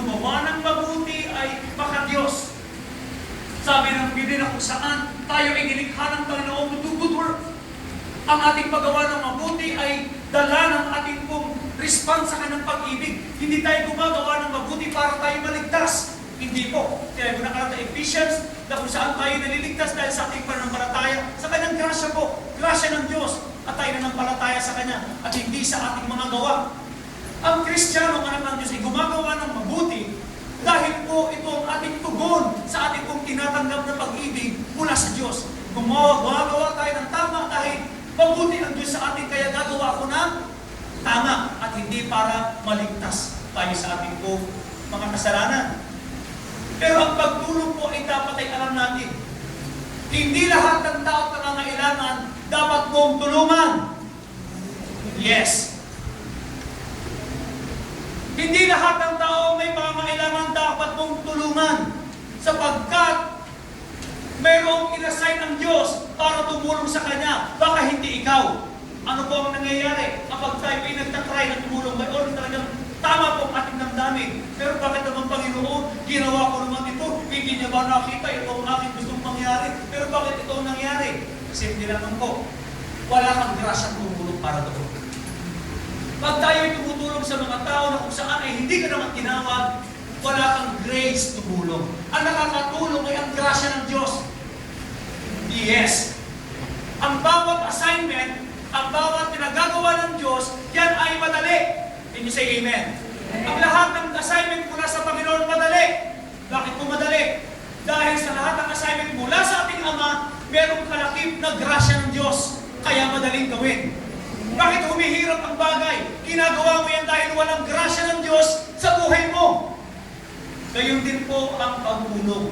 gumawa ng mabuti ay maka-Diyos. Sabi ng Biblia na kung saan tayo ay nilikha ng Panginoon to do good work. Ang ating paggawa ng mabuti ay dala ng ating pong response sa kanyang pag-ibig. Hindi tayo gumagawa ng mabuti para tayo maligtas. Hindi po. Kaya kung nakalata Ephesians, na kung saan tayo naliligtas dahil sa ating pananampalataya, sa kanyang grasya po, grasya ng Diyos, at tayo nananampalataya sa Kanya, at hindi sa ating mga gawa. Ang Kristiyano, anak ng Diyos, ay gumagawa ng mabuti dahil po ito ang ating tugon sa ating pong tinatanggap na pag-ibig mula sa Diyos. Gumagawa tayo ng tama dahil mabuti ang Diyos sa atin, kaya gagawa ko ng tama at hindi para maligtas tayo sa ating po mga kasalanan. Pero ang pagtulong po ay dapat ay alam natin. Hindi lahat ng tao at nangangailangan dapat mong tulungan. Yes. Hindi lahat ng tao may pangangailangan dapat mong tulungan sapagkat mayroong inassign ng Diyos para tumulong sa Kanya. Baka hindi ikaw. Ano po ang nangyayari? Kapag tayo ay nagtatry na tumulong, may oras talagang tama po ang ating damdamin. Pero bakit naman Panginoon, ginawa ko naman ito, hindi niya ba nakita ito ang aking gustong mangyari? Pero bakit ito ang nangyari? Kasi hindi naman po, wala kang grasyang tumulong para doon. Pag tayo ay tumutulong sa mga tao na kung saan ay hindi ka naman tinawag, wala kang grace tumulong. Ang nakakatulong ay ang grasya ng Diyos. Yes. Ang bawat assignment, ang bawat pinagagawa ng Diyos, yan ay madali. Can you say amen? Ang lahat ng assignment mula sa Panginoon madali. Bakit po madali? Dahil sa lahat ng assignment mula sa ating Ama, merong kalakip na grasya ng Diyos. Kaya madaling gawin. Bakit humihirap ang bagay? Ginagawa mo yan dahil walang grasya ng Diyos sa buhay mo. Gayon din po ang pagtulong.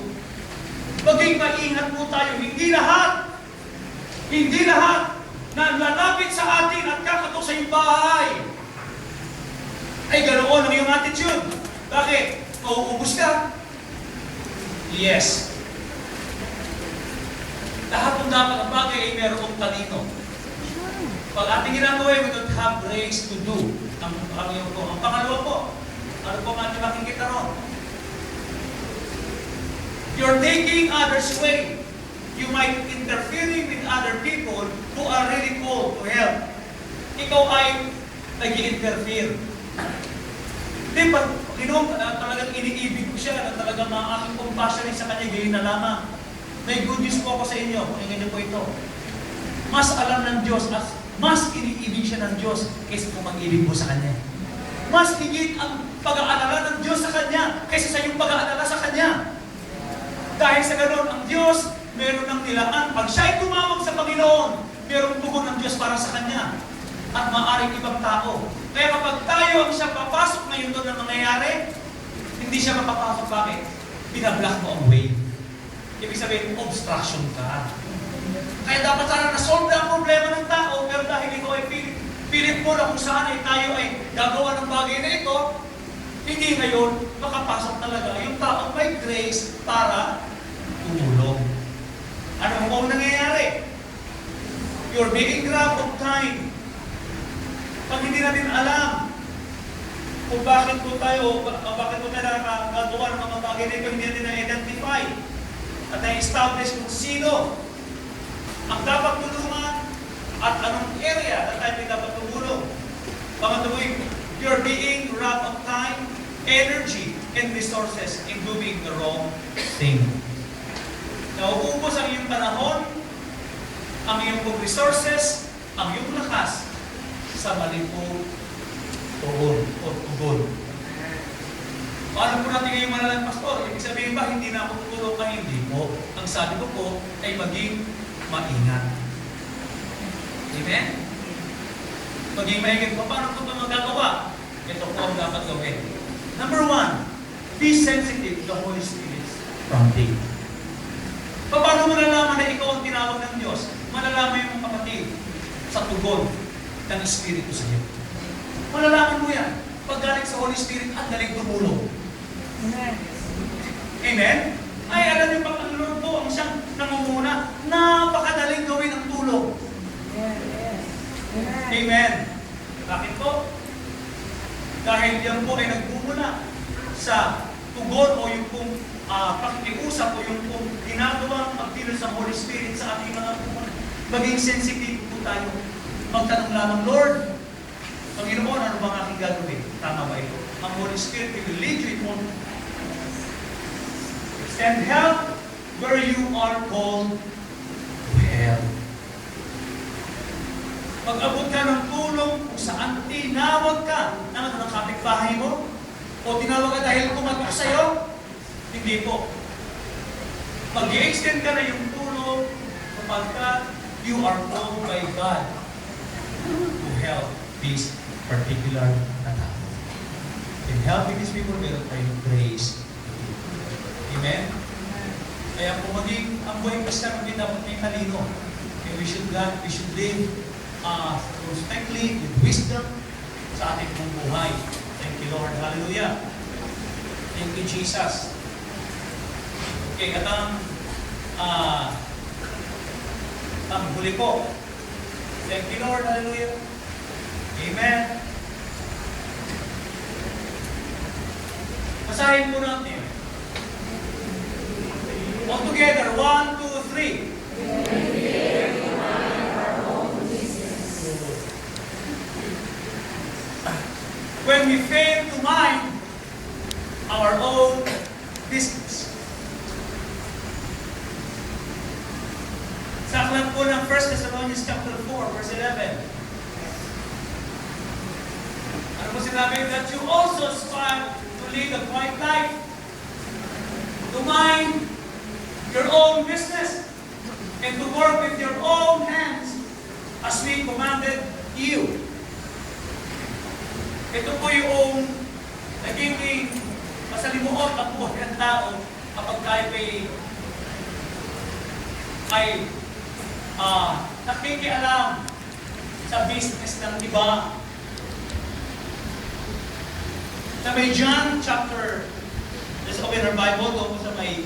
Maging maingat po tayo. Hindi lahat na lalapit sa atin at kakatok sa iyong bahay ay ganoon ang iyong attitude. Bakit? Mauubos ka? Yes. Lahat ng dapat ang bagay ay merong talino. Pag ating ginagawa, we don't have grace to do. Ang pangalawa po, ano po ang ating makikita ron? You're taking others' way. You might interfering with other people who are really called to help. Ikaw ay nag-i-interfere. Di ba, talagang iniibig ko siya na talagang aking compassion sa kanya, gayon na lamang. May good news po ako sa inyo, pakinggan niyo po ito. Mas alam ng Diyos, mas iniibig siya ng Diyos kaysa kung mag-ibig mo sa Kanya. Mas higit ang pag-aalala ng Diyos sa Kanya kaysa sa iyong pag-aalala sa Kanya. Dahil sa ganoon, ang Diyos meron ng nilaan. Pag siya ay tumawag sa Panginoon, merong tugon ng Diyos para sa Kanya. At maaaring ibang tao. Kaya kapag tayo ang siya papasok ngayon doon na mangyayari, hindi siya mapapasok. Bakit? Binablock mo ang way. Ibig sabihin, obstruction ka. Kaya dapat sana na-solve ang problema ng tao, pero dahil ikaw ay pilit mo na kung saan ay tayo ay gagawa ng bagay na ito, hindi ngayon makapasok talaga yung taong may grace para tumulong. Ano mo ang nangyayari? You're being robbed of time. Pag hindi natin alam kung bakit po tayo nakagawa ng mga bagay na ito, hindi natin na-identify at na-establish kung sino ang dapat tulungan at anong area na tayo dapat tumulong. Pangatlo, you're being robbed of time, energy, and resources in doing the wrong thing. Nauubos ang iyong panahon, ang iyong resources, ang iyong lakas sa mali po tugon. Paano po natin ngayon malalang pastor? Ibig sabihin ba, hindi na ako tutulong ka? Hindi po. Ang sabi ko po ay maging maingat. Amen? Maging maingat po. Paano po ito magagawa? Ito po ang dapat gawin. Number 1, be sensitive to the Holy Spirit's prompting. Paano mo nalaman na ikaw ang tinawag ng Diyos? Malalaman yung mga kapatid sa tugon ng Espiritu sa iyo. Malalaman mo yan. Pag galing sa Holy Spirit, ang daling tumulong. Amen. Amen? Ay, alam niyo pag ang Lord po ang siyang nangunguna, napakadaling gawin ang tulong. Yes. Amen. Amen. Bakit po? Dahil yan po ay nagmumula sa tugon o yung pong pakikiusap o yung pong ginagawang pagkilos ng Holy Spirit sa ating mga buhay. Maging sensitive po tayo. Magtanong lamang, Lord, Panginoon, ano bang aking gagawin? Tama ba ito? Ang Holy Spirit will lead you in all. Extend help where you are called to help. Pag-abot ka ng tulong kung saan tinawag ka ng kapitbahay mo o tinawag ka dahil kumatok sa'yo, hindi po. Mag-i-extend ka na yung tulong kapag you are called by God to help this particular tao. In helping these people, meron tayong grace. Amen? Kaya kung maging ang buhay Kristiyano, hindi dapat may talino. Okay, we should live respectfully, with wisdom sa ating pong buhay. Thank you, Lord. Hallelujah. Thank you, Jesus. Okay, at ang huli po. Thank you, Lord. Hallelujah. Amen. Basahin po natin. All together. 1, 2, 3. When we fail to mind our own business. Sa aklat po ng 1 Thessalonians chapter 4, verse 11. Ano po sinabi? That you also strive to lead a quiet life, to mind your own business, and to work with your own hands as we commanded you. Ito po yung naging masalimuot ang buhay ng tao kapag tayo ay nakikialam sa business ng iba. Sa may John chapter, let's open our Bible, doon po sa may,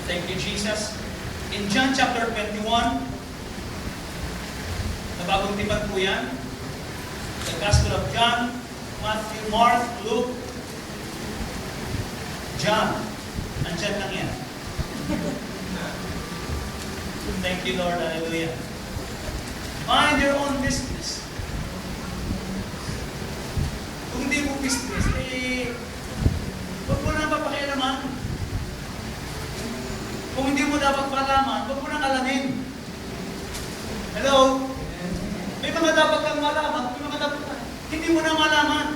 thank you Jesus. In John chapter 21, nabagong tipan po yan. The Gospel of John, Matthew, Mark, Luke, John. Andyan lang yan. Thank you, Lord. Hallelujah. Mind your own business. Kung hindi mo business, huwag mo nang papakialaman. Kung hindi mo dapat malaman, huwag mo nang alamin. Hello? May mga dapat kang malaman, may mga dapat hindi mo na malaman.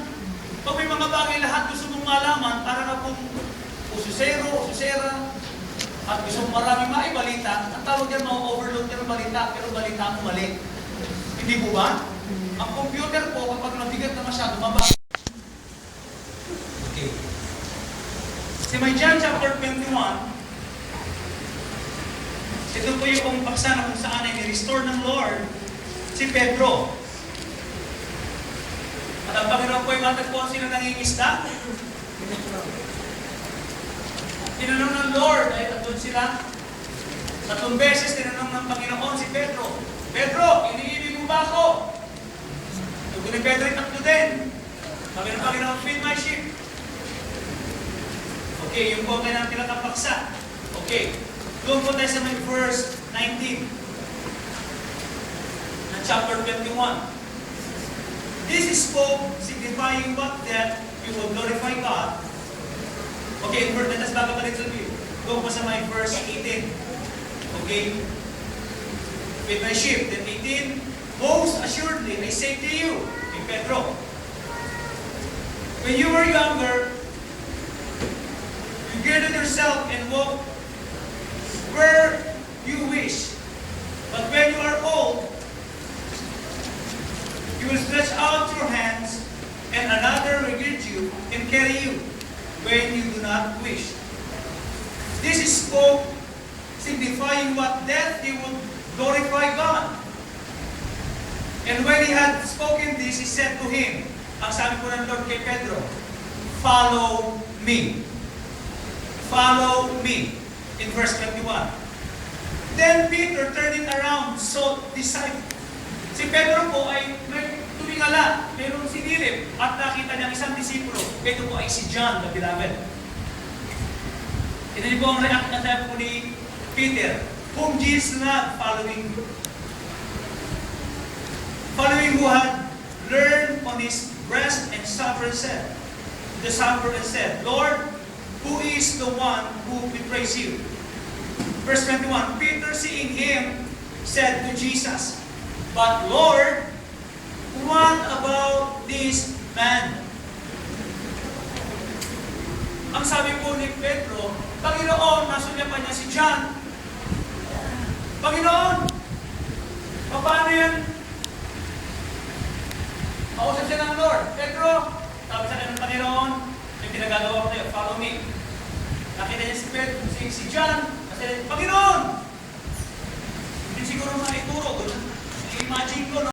Pag may mga bagay lahat gusto mong malaman, para ka pong ususera, at gusto mong maraming maibalita, ang tawag yan, ma-overload yan ng balita, pero balita mo mali. Hindi po ba? Ang computer po, kapag nabigat na masyado, mababa. Okay. Si may John chapter 21, ito po yung paksa na kung saan ay ni-restore ng Lord si Pedro. At ang Panginoon po ay matagpuan sila nangingisda. Tinanong ng Lord, ay atun sila. 3 beses tinanong ng Panginoon si Pedro, Pedro, iniibig mo ba ako? Tugon ni Pedro ay tatlo din. Sabi ng Panginoon, feed my sheep. Okay, yung po kayo ng pinakapaksa. Okay, doon po tayo sa may verse 19 ng chapter 21. This is spoke, signifying what? That you will glorify God. Okay, let us back up a little bit. Go po sa my verse 18. Okay? With my sheep. Then 18, most assuredly, I say to you, in Pedro, when you were younger, you girded yourself and walked where you wish. But when you are old, you will stretch out your hands, and another will gird you and carry you when you do not wish. This is spoke, signifying what? That he would glorify God. And when he had spoken this, he said to him, ang sabi po ng Lord kay Pedro, follow me. Follow me. In verse 21. Then Peter, turning around, saw disciple. Si Pedro po ay may tumingala, mayroong sinilip, at nakita niya isang disipulo Ito po ay si John, the beloved. Ito po ang react na po ni Peter, whom Jesus loved, following who had learned on his breast and suffered and said, Lord, who is the one who betrays you? Verse 21, Peter seeing him said to Jesus, but Lord, what about this man? Ang sabi po ni Pedro, Panginoon, nasunyapan niya si John. Panginoon, paano yan? Mausap siya ng Lord. Pedro, sabi sa kanya ng Panginoon, yung pinagagawa ko tayo, follow me. Nakita niya si Pedro, si John, kasi, Panginoon! Hindi siguro maituro. Imagine ko, no?